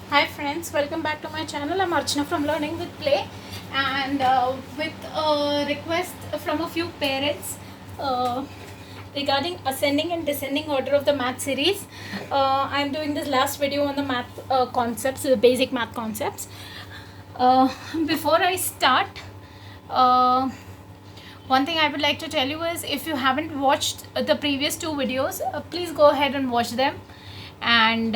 Hi friends, welcome back to my channel. I'm Archana from Learning with Play, and with a request from a few parents uh, regarding ascending and descending order of the math series. I'm doing this last video on the math concepts, the basic math concepts. Uh, Before I start, uh, one thing I would like to tell you is, if you haven't watched the previous two videos, please go ahead and watch them. And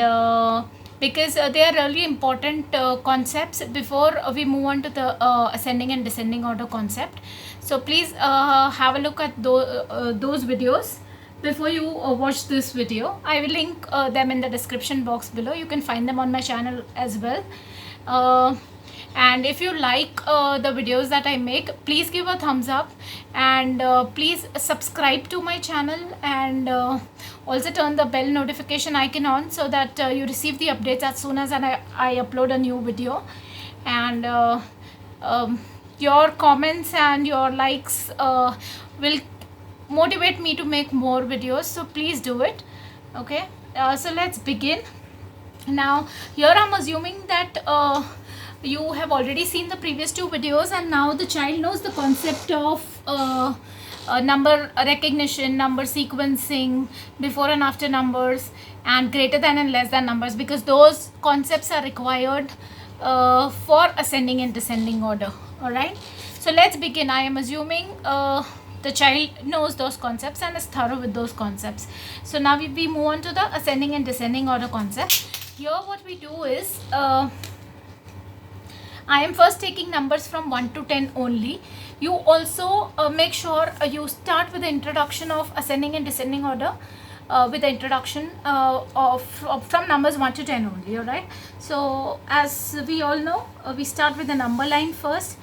because they are really important concepts before we move on to the ascending and descending order concept. So please have a look at those videos before you watch this video. I will link them in the description box below. You can find them on my channel as well. And if you like the videos that I make, please give a thumbs up, and please subscribe to my channel, and also turn the bell notification icon on so that you receive the updates as soon as I upload a new video. And your comments and your likes will motivate me to make more videos, so please do it. Okay, so let's begin. Now here I'm assuming that you have already seen the previous two videos, and now the child knows the concept of number recognition, number sequencing, before and after numbers, and greater than and less than numbers, because those concepts are required for ascending and descending order. All right, so let's begin. I am assuming the child knows those concepts and is thorough with those concepts. So now we move on to the ascending and descending order concept. Here what we do is, I am first taking numbers from 1 to 10 only. You also make sure you start with the introduction of ascending and descending order, with the introduction from numbers 1 to 10 only. Alright, so as we all know, we start with the number line first.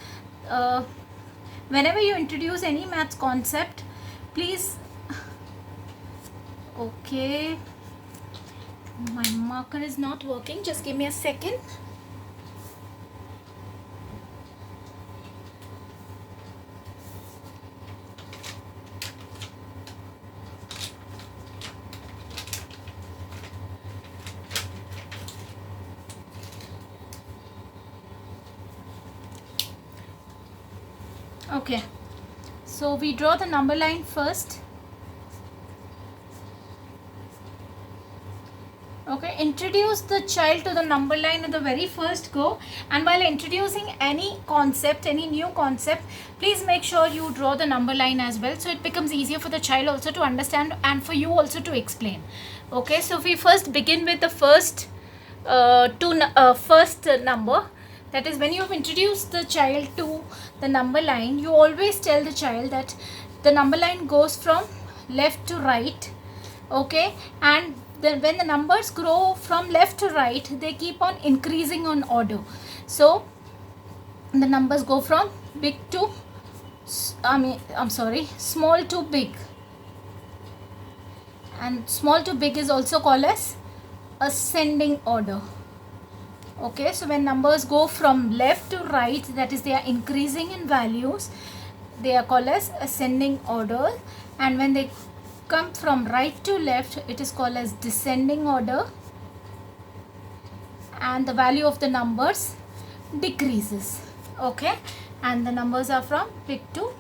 Whenever you introduce any maths concept, please, okay, my marker is not working, just give me a second. Okay, so we draw the number line first. Okay, introduce the child to the number line at the very first go, and while introducing any concept, any new concept, please make sure you draw the number line as well, so it becomes easier for the child also to understand and for you also to explain. Okay, so we first begin with the first first number. That is, when you have introduced the child to the number line, you always tell the child that the number line goes from left to right. Okay, and then when the numbers grow from left to right, they keep on increasing on order. So the numbers go from big to small to big, and small to big is also called as ascending order. Okay, so when numbers go from left to right, that is, they are increasing in values, they are called as ascending order. And when they come from right to left, it is called as descending order, and the value of the numbers decreases. Okay, and the numbers are from big to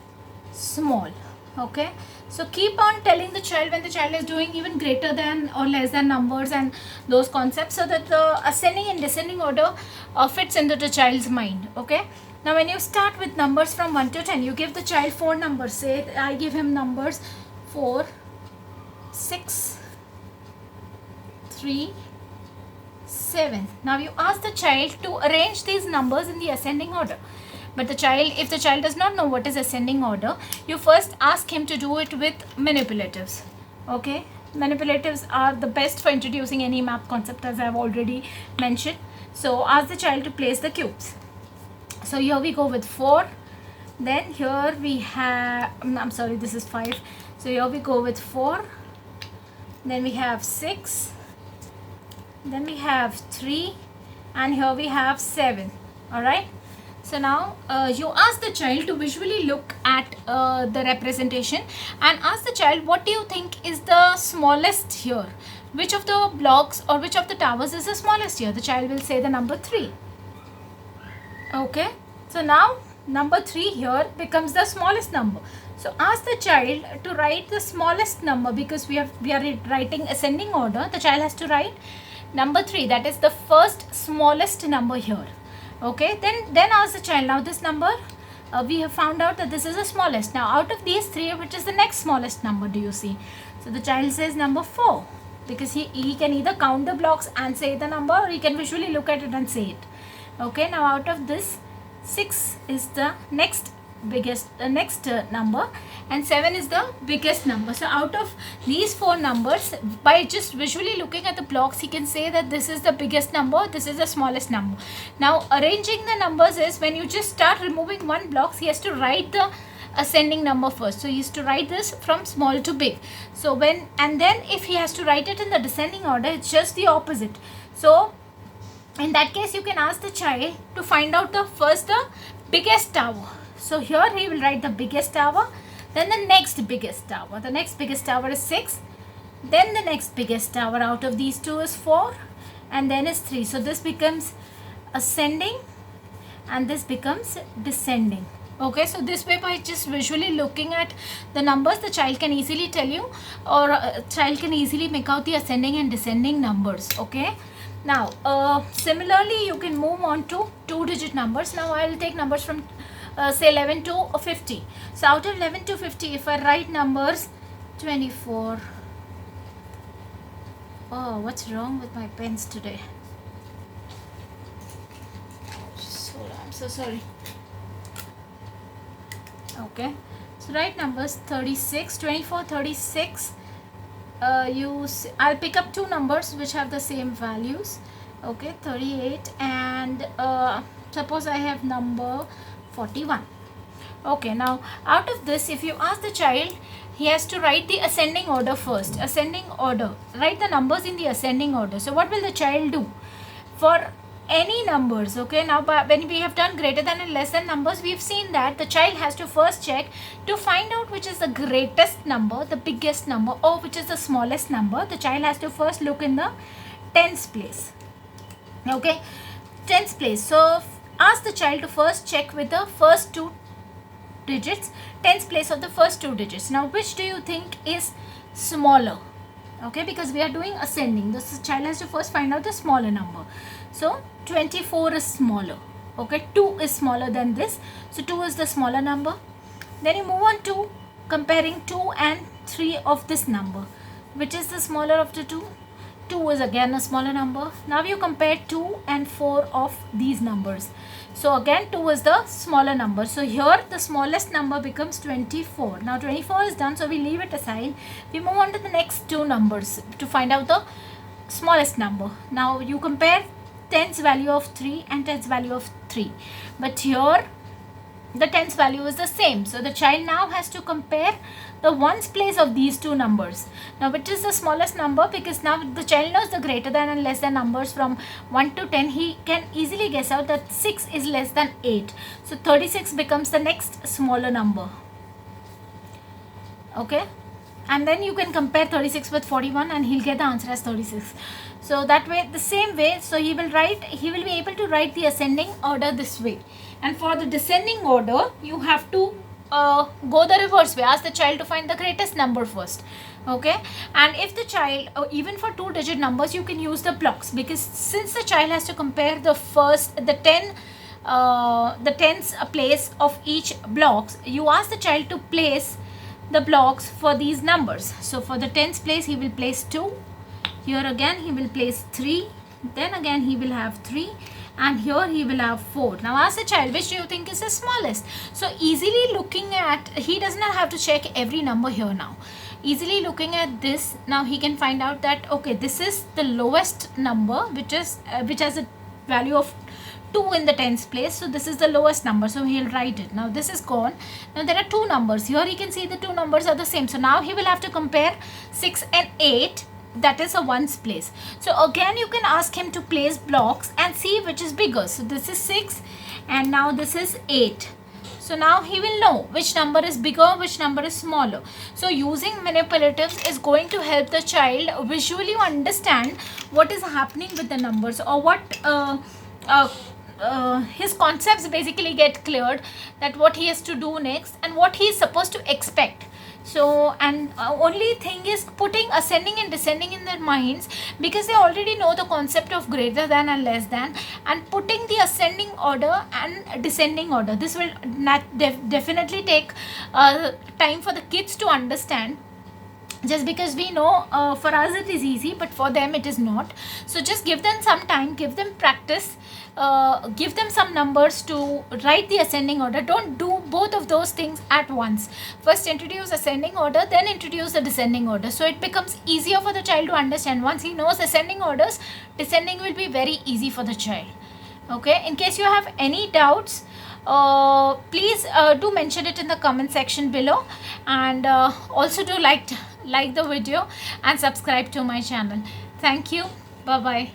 small. Okay, so keep on telling the child when the child is doing even greater than or less than numbers and those concepts, so that the ascending and descending order fits into the child's mind. Okay, now when you start with numbers from 1 to 10, you give the child 4 numbers. Say I give him numbers 4, 6, 3, 7. Now you ask the child to arrange these numbers in the ascending order. But if the child does not know what is ascending order, you first ask him to do it with manipulatives. Okay, manipulatives are the best for introducing any math concept, as I have already mentioned. So ask the child to place the cubes. So here we go with 4. Then here we have, this is 5. So here we go with 4. Then we have 6. Then we have 3. And here we have 7. Alright. So now you ask the child to visually look at the representation, and ask the child, what do you think is the smallest here? which of the blocks or which of the towers is the smallest here? The child will say the number 3. Okay, so now number 3 here becomes the smallest number. So ask the child to write the smallest number, because we are writing ascending order. The child has to write number 3, that is the first smallest number here. Okay, then ask the child, now this number we have found out that this is the smallest. Now out of these 3, which is the next smallest number, do you see? So the child says number 4, because he can either count the blocks and say the number, or he can visually look at it and say it. Okay, now out of this, 6 is the next biggest number, and 7 is the biggest number. So out of these 4 numbers, by just visually looking at the blocks, he can say that this is the biggest number, this is the smallest number. Now arranging the numbers is, when you just start removing one block, he has to write the ascending number first. So he has to write this from small to big. So and then if he has to write it in the descending order, it's just the opposite. So in that case, you can ask the child to find out the biggest tower. So here he will write the biggest tower, then the next biggest tower. The next biggest tower is 6. Then the next biggest tower out of these 2 is 4, and then is 3. So this becomes ascending and this becomes descending. Okay, so this way, by just visually looking at the numbers, the child can easily tell you, or child can easily make out the ascending and descending numbers. Okay. Now similarly, you can move on to 2-digit numbers. Now I will take numbers from say 11 to 50. So out of 11 to 50, if I write numbers 24. Oh, what's wrong with my pens today? I'm so sorry. Okay, so write numbers 36, 24, 36. I'll pick up 2 numbers which have the same values. Okay, 38 and suppose I have number 41. Okay, now out of this, if you ask the child, he has to write the ascending order first. Ascending order, write the numbers in the ascending order. So what will the child do? For any numbers, okay, now when we have done greater than and less than numbers, we've seen that the child has to first check to find out which is the greatest number, the biggest number, or which is the smallest number. The child has to first look in the tens place. Okay, tens place. So ask the child to first check with the first 2 digits, tens place of the first 2 digits. Now which do you think is smaller? Okay, because we are doing ascending, this child has to first find out the smaller number. So 24 is smaller. Okay, 2 is smaller than this, so 2 is the smaller number. Then you move on to comparing 2 and 3 of this number. Which is the smaller of the 2? 2 is again a smaller number. Now you compare 2 and 4 of these numbers. So again 2 is the smaller number. So here the smallest number becomes 24. Now 24 is done, so we leave it aside. We move on to the next 2 numbers to find out the smallest number. Now you compare tens value of 3 and tens value of 3. But here the tens value is the same. So the child now has to compare the ones place of these 2 numbers. Now which is the smallest number? Because now the child knows the greater than and less than numbers from 1 to 10. He can easily guess out that 6 is less than 8. So 36 becomes the next smaller number. Okay, and then you can compare 36 with 41 and he'll get the answer as 36. So that way, the same way, so he will be able to write the ascending order this way. And for the descending order, you have to go the reverse way. Ask the child to find the greatest number first. Okay, and if the child, even for 2-digit numbers, you can use the blocks, because since the child has to compare the tens place of each blocks, you ask the child to place the blocks for these numbers. So for the tens place, he will place 2. Here again he will place 3. Then again he will have 3. And here he will have 4. Now ask the child, which do you think is the smallest? So easily looking at, he does not have to check every number here now. Easily looking at this, now he can find out that, okay, this is the lowest number, which has a value of 2 in the tens place. So this is the lowest number, so he'll write it. Now this is gone. Now there are 2 numbers. Here he can see the 2 numbers are the same. So now he will have to compare 6 and 8. That is a ones place. So again you can ask him to place blocks and see which is bigger. So this is 6 and now this is 8. So now he will know which number is bigger, which number is smaller. So using manipulatives is going to help the child visually understand what is happening with the numbers, or what his concepts basically get cleared, that what he has to do next and what he is supposed to expect. So, and only thing is putting ascending and descending in their minds, because they already know the concept of greater than and less than, and putting the ascending order and descending order. This will definitely take time for the kids to understand, just because we know for us it is easy, but for them it is not. So just give them some time, give them practice, give them some numbers to write the ascending order. Don't do both of those things at once. First introduce ascending order, then introduce the descending order, so it becomes easier for the child to understand. Once he knows ascending orders, descending will be very easy for the child. Okay, in case you have any doubts, please do mention it in the comment section below, and also do like the video and subscribe to my channel. Thank you. Bye bye.